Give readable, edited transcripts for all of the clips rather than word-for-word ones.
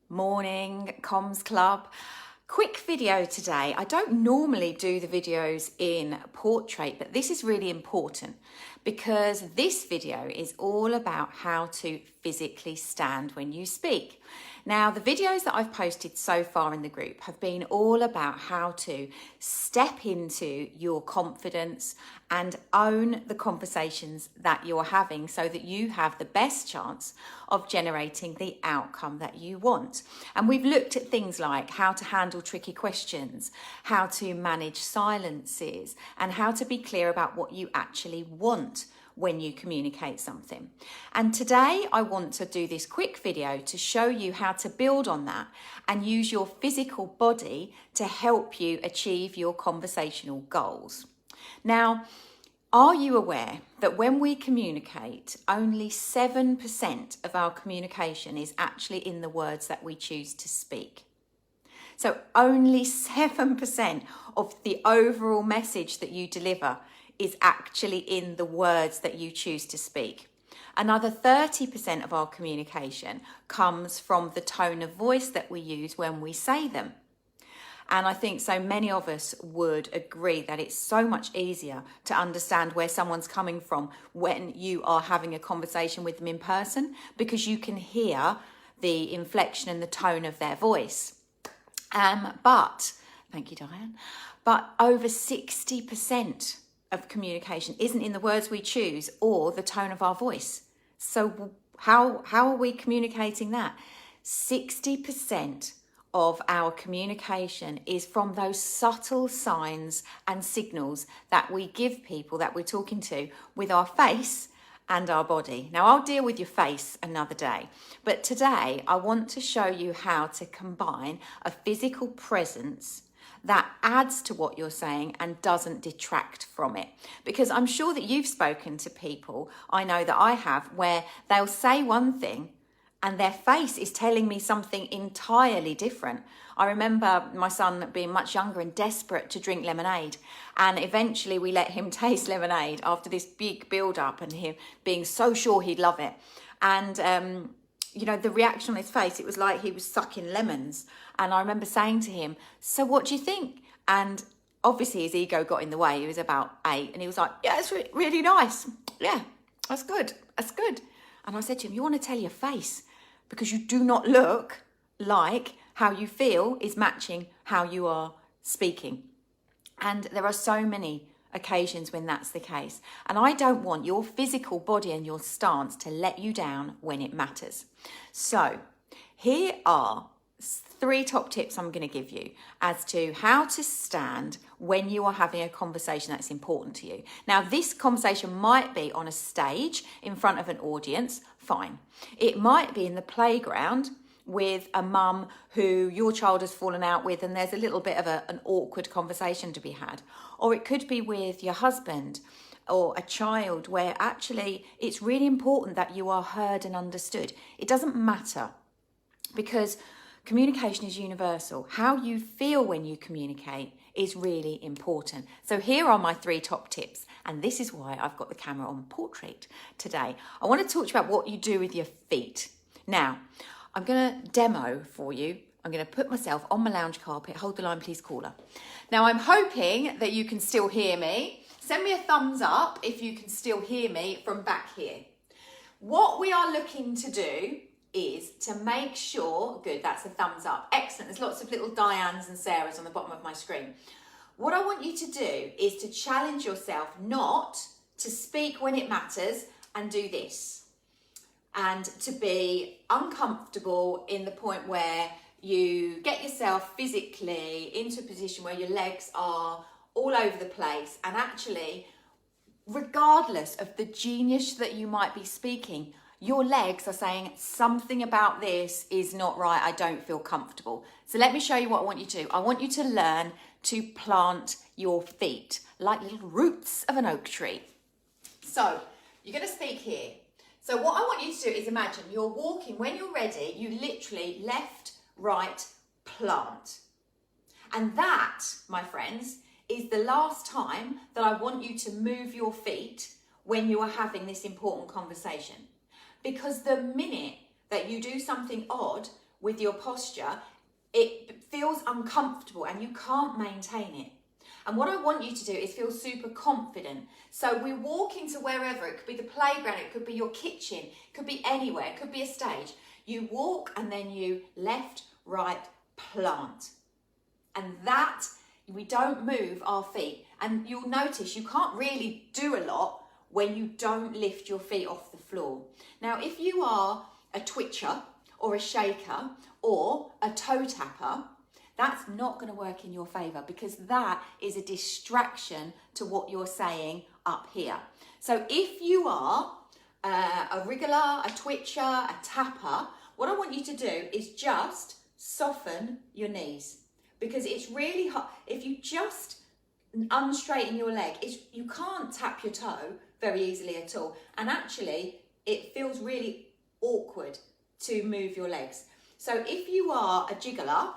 Morning, Comms Club. Quick video today. I don't normally do the videos in portrait, but this is really important because this video is all about how to physically stand when you speak. Now, the videos that I've posted so far in the group have been all about how to step into your confidence and own the conversations that you're having so that you have the best chance of generating the outcome that you want. And we've looked at things like how to handle tricky questions, how to manage silences, and how to be clear about what you actually want when you communicate something. And today I want to do this quick video to show you how to build on that and use your physical body to help you achieve your conversational goals. Now, are you aware that when we communicate, only 7% of our communication is actually in the words that we choose to speak? So only 7% of the overall message that you deliver is actually in the words that you choose to speak. Another 30% of our communication comes from the tone of voice that we use when we say them. And I think so many of us would agree that it's so much easier to understand where someone's coming from when you are having a conversation with them in person, because you can hear the inflection and the tone of their voice. But, thank you, Diane, but over 60% of communication isn't in the words we choose or the tone of our voice. So how are we communicating that? 60% of our communication is from those subtle signs and signals that we give people that we're talking to with our face and our body. Now, I'll deal with your face another day, but today I want to show you how to combine a physical presence that adds to what you're saying and doesn't detract from it. Because I'm sure that you've spoken to people, I know that I have, where they'll say one thing and their face is telling me something entirely different. I remember my son being much younger and desperate to drink lemonade. And eventually we let him taste lemonade after this big build-up and him being so sure he'd love it. And, the reaction on his face, it was like he was sucking lemons. And I remember saying to him, "So what do you think?" And obviously his ego got in the way. He was about 8 and he was like, "Yeah, it's really nice. Yeah, that's good. That's good." And I said to him, "You want to tell your face, because you do not look like how you feel is matching how you are speaking." And there are so many occasions when that's the case. And I don't want your physical body and your stance to let you down when it matters. So here are 3 top tips I'm going to give you as to how to stand when you are having a conversation that's important to you. Now, this conversation might be on a stage in front of an audience, fine. It might be in the playground with a mum who your child has fallen out with and there's a little bit of an awkward conversation to be had. Or it could be with your husband or a child where actually it's really important that you are heard and understood. It doesn't matter, because communication is universal. How you feel when you communicate is really important. So here are my 3 top tips, and this is why I've got the camera on portrait today. I want to talk to you about what you do with your feet. Now, I'm going to demo for you. I'm going to put myself on my lounge carpet. Hold the line, please, caller. Now, I'm hoping that you can still hear me. Send me a thumbs up if you can still hear me from back here. What we are looking to do is to make sure, good, that's a thumbs up. Excellent, there's lots of little Dianes and Sarahs on the bottom of my screen. What I want you to do is to challenge yourself not to speak when it matters and do this. And to be uncomfortable in the point where you get yourself physically into a position where your legs are all over the place, and actually, regardless of the genius that you might be speaking, your legs are saying something about this is not right, I don't feel comfortable. So let me show you what I want you to do. I want you to learn to plant your feet like little roots of an oak tree. So you're going to speak here. So what I want you to do is imagine you're walking. When you're ready, you literally left, right, plant. And that, my friends, is the last time that I want you to move your feet when you are having this important conversation. Because the minute that you do something odd with your posture, it feels uncomfortable and you can't maintain it. And what I want you to do is feel super confident. So we walk into wherever, it could be the playground, it could be your kitchen, it could be anywhere, it could be a stage. You walk and then you left, right, plant. And that, we don't move our feet. And you'll notice you can't really do a lot when you don't lift your feet off the floor. Now, if you are a twitcher or a shaker or a toe tapper, that's not going to work in your favour, because that is a distraction to what you're saying up here. So if you are a wriggler, a twitcher, a tapper, what I want you to do is just soften your knees, because it's really hard. If you just unstraighten your leg, you can't tap your toe very easily at all. And actually, it feels really awkward to move your legs. So if you are a jiggler,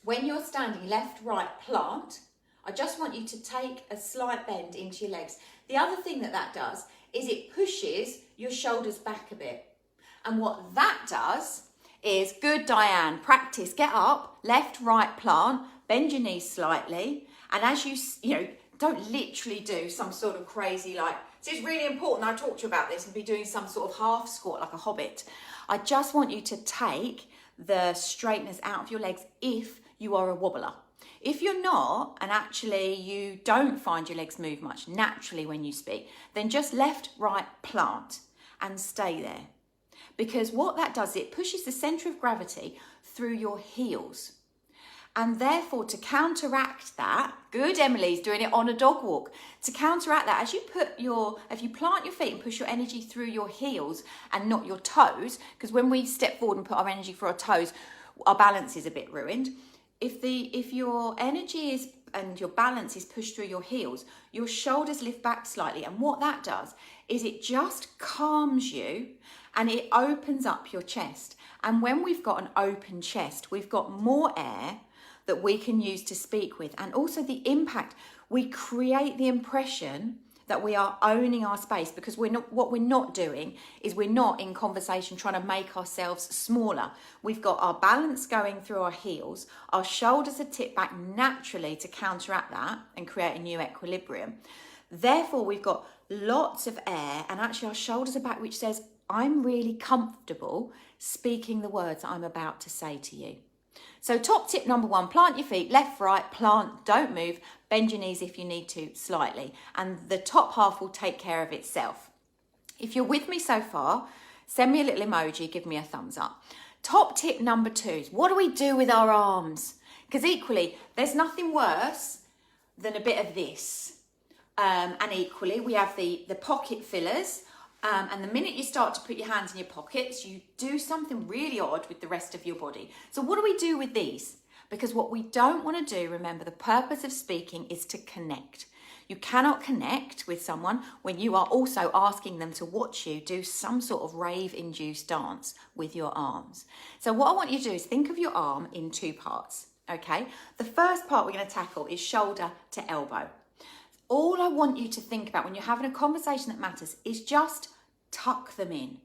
when you're standing left, right, plant, I just want you to take a slight bend into your legs. The other thing that does is it pushes your shoulders back a bit. And what that does is, good Diane, practice, get up, left, right, plant, bend your knees slightly. And as you don't literally do some sort of crazy, so it's really important I talk to you about this and be doing some sort of half squat like a hobbit. I just want you to take the straightness out of your legs if you are a wobbler. If you're not, and actually you don't find your legs move much naturally when you speak, then just left, right, plant and stay there. Because what that does, it pushes the centre of gravity through your heels. And therefore, to counteract that, good, Emily's doing it on a dog walk. To counteract that, if you plant your feet and push your energy through your heels and not your toes, because when we step forward and put our energy through our toes, our balance is a bit ruined. If your energy is and your balance is pushed through your heels, your shoulders lift back slightly. And what that does is it just calms you and it opens up your chest. And when we've got an open chest, we've got more air that we can use to speak with. And also the impact, we create the impression that we are owning our space, because what we're not doing is we're not in conversation trying to make ourselves smaller. We've got our balance going through our heels, our shoulders are tipped back naturally to counteract that and create a new equilibrium. Therefore, we've got lots of air, and actually our shoulders are back, which says, I'm really comfortable speaking the words that I'm about to say to you. So top tip number 1, plant your feet, left, right, plant, don't move, bend your knees if you need to slightly, and the top half will take care of itself. If you're with me so far, send me a little emoji, give me a thumbs up. Top tip number 2 is, what do we do with our arms? Because equally, there's nothing worse than a bit of this. And equally, we have the pocket fillers. And the minute you start to put your hands in your pockets, you do something really odd with the rest of your body. So what do we do with these? Because what we don't want to do, remember, the purpose of speaking is to connect. You cannot connect with someone when you are also asking them to watch you do some sort of rave-induced dance with your arms. So what I want you to do is think of your arm in 2 parts, okay? The first part we're going to tackle is shoulder to elbow. All I want you to think about when you're having a conversation that matters is just tuck them in.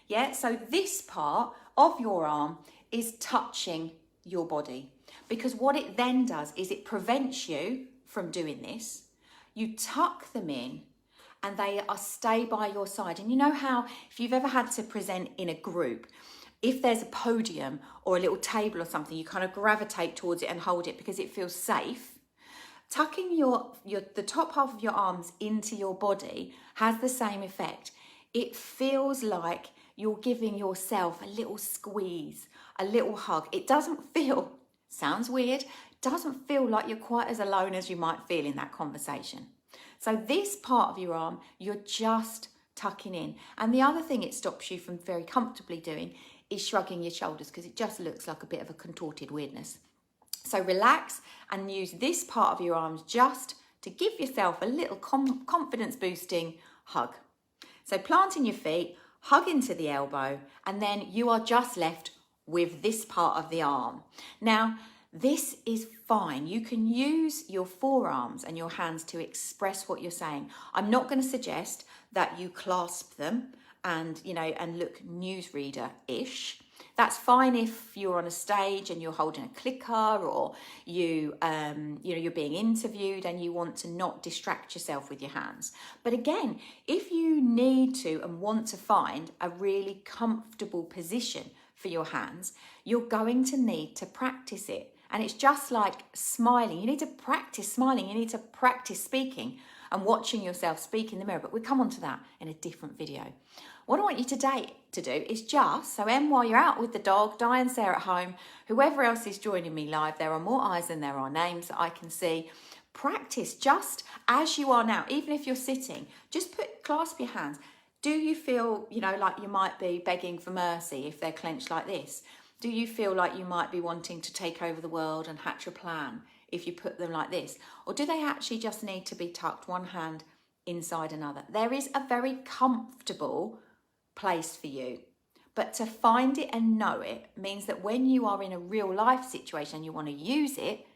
Yeah, so this part of your arm is touching your body, because what it then does is it prevents you from doing this. You tuck them in and they stay by your side. And you know how if you've ever had to present in a group, if there's a podium or a little table or something, you kind of gravitate towards it and hold it because it feels safe. Tucking the top half of your arms into your body has the same effect. It feels like you're giving yourself a little squeeze, a little hug. It doesn't feel, sounds weird, doesn't feel like you're quite as alone as you might feel in that conversation. So this part of your arm, you're just tucking in. And the other thing it stops you from very comfortably doing is shrugging your shoulders, because it just looks like a bit of a contorted weirdness. So relax and use this part of your arms just to give yourself a little confidence boosting hug. So planting your feet, hug into the elbow, and then you are just left with this part of the arm. Now, this is fine. You can use your forearms and your hands to express what you're saying. I'm not going to suggest that you clasp them and look newsreader-ish. That's fine if you're on a stage and you're holding a clicker, or you're being interviewed and you want to not distract yourself with your hands. But again, if you need to and want to find a really comfortable position for your hands, you're going to need to practice it. And it's just like smiling. You need to practice smiling. You need to practice speaking and watching yourself speak in the mirror. But we'll come on to that in a different video. What I want you today to do is just, so Em, while you're out with the dog, Di and Sarah at home, whoever else is joining me live, there are more eyes than there are names that I can see. Practice just as you are now, even if you're sitting, just clasp your hands. Do you feel, like you might be begging for mercy if they're clenched like this? Do you feel like you might be wanting to take over the world and hatch a plan if you put them like this? Or do they actually just need to be tucked one hand inside another? There is a very comfortable place for you. But to find it and know it means that when you are in a real life situation and you want to use it,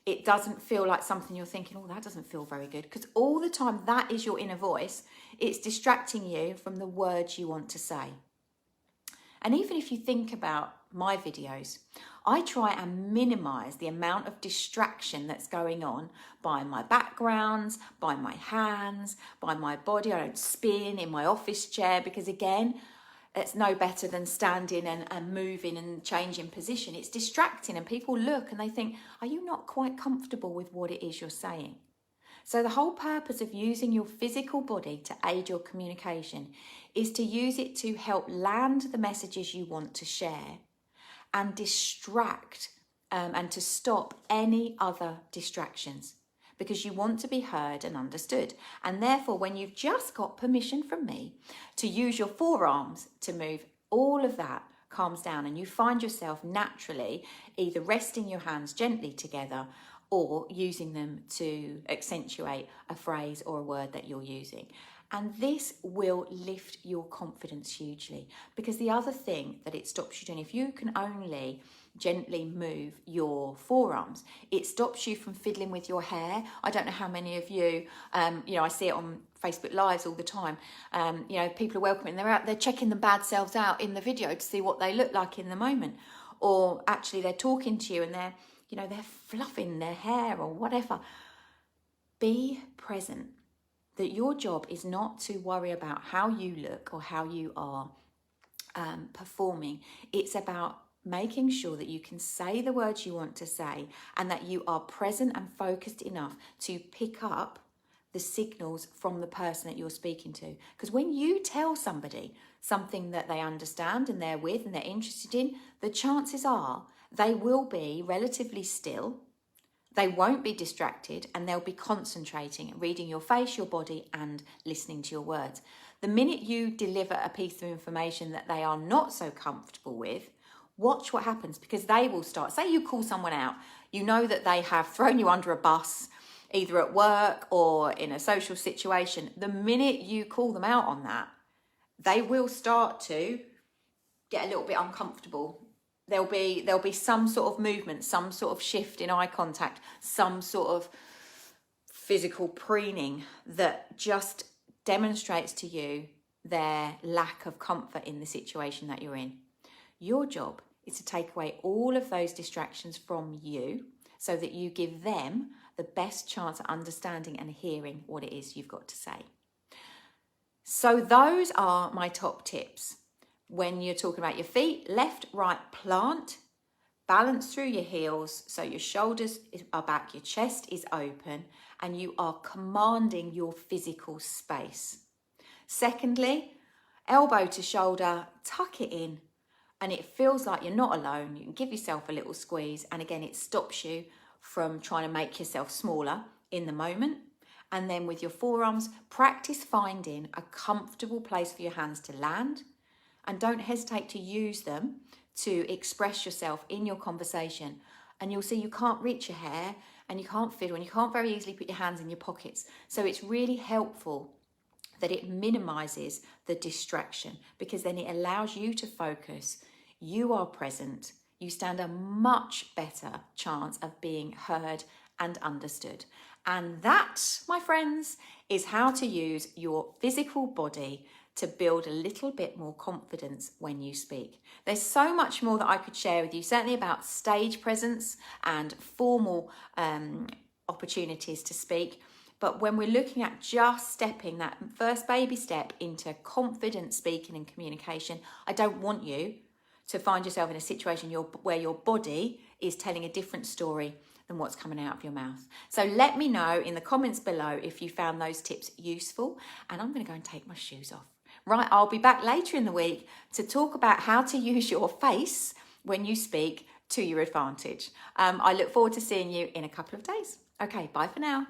it doesn't feel like something you're thinking, oh, that doesn't feel very good. Because all the time, that is your inner voice. It's distracting you from the words you want to say. And even if you think about my videos, I try and minimize the amount of distraction that's going on by my backgrounds, by my hands, by my body. I don't spin in my office chair because, again, it's no better than standing and moving and changing position. It's distracting, and people look and they think, are you not quite comfortable with what it is you're saying? So the whole purpose of using your physical body to aid your communication is to use it to help land the messages you want to share and distract and to stop any other distractions, because you want to be heard and understood. And therefore, when you've just got permission from me to use your forearms to move, all of that calms down and you find yourself naturally either resting your hands gently together or using them to accentuate a phrase or a word that you're using. And this will lift your confidence hugely, because the other thing that it stops you doing, if you can only gently move your forearms, it stops you from fiddling with your hair. I don't know how many of you, I see it on Facebook Lives all the time. People are welcoming, they're out, they're checking the bad selves out in the video to see what they look like in the moment. Or actually they're talking to you and they're fluffing their hair or whatever. Be present. That your job is not to worry about how you look or how you are performing. It's about making sure that you can say the words you want to say and that you are present and focused enough to pick up the signals from the person that you're speaking to. Because when you tell somebody something that they understand and they're with and they're interested in, the chances are they will be relatively still. They won't be distracted and they'll be concentrating, reading your face, your body, and listening to your words. The minute you deliver a piece of information that they are not so comfortable with, watch what happens, because they will start. Say you call someone out, you know that they have thrown you under a bus, either at work or in a social situation. The minute you call them out on that, they will start to get a little bit uncomfortable. There'll be some sort of movement, some sort of shift in eye contact, some sort of physical preening that just demonstrates to you their lack of comfort in the situation that you're in. Your job is to take away all of those distractions from you so that you give them the best chance of understanding and hearing what it is you've got to say. So those are my top tips. When you're talking about your feet, left, right, plant, balance through your heels so your shoulders are back, your chest is open, and you are commanding your physical space. Secondly, elbow to shoulder, tuck it in, and it feels like you're not alone. You can give yourself a little squeeze, and again, it stops you from trying to make yourself smaller in the moment. And then with your forearms, practice finding a comfortable place for your hands to land. And don't hesitate to use them to express yourself in your conversation. And you'll see you can't reach your hair and you can't fiddle and you can't very easily put your hands in your pockets. So it's really helpful that it minimizes the distraction, because then it allows you to focus. You are present. You stand a much better chance of being heard and understood. And that, my friends, is how to use your physical body to build a little bit more confidence when you speak. There's so much more that I could share with you, certainly about stage presence and formal opportunities to speak. But when we're looking at just stepping that first baby step into confident speaking and communication, I don't want you to find yourself in a situation where your body is telling a different story than what's coming out of your mouth. So let me know in the comments below if you found those tips useful, and I'm going to go and take my shoes off. Right, I'll be back later in the week to talk about how to use your face when you speak to your advantage. I look forward to seeing you in a couple of days. Okay, bye for now.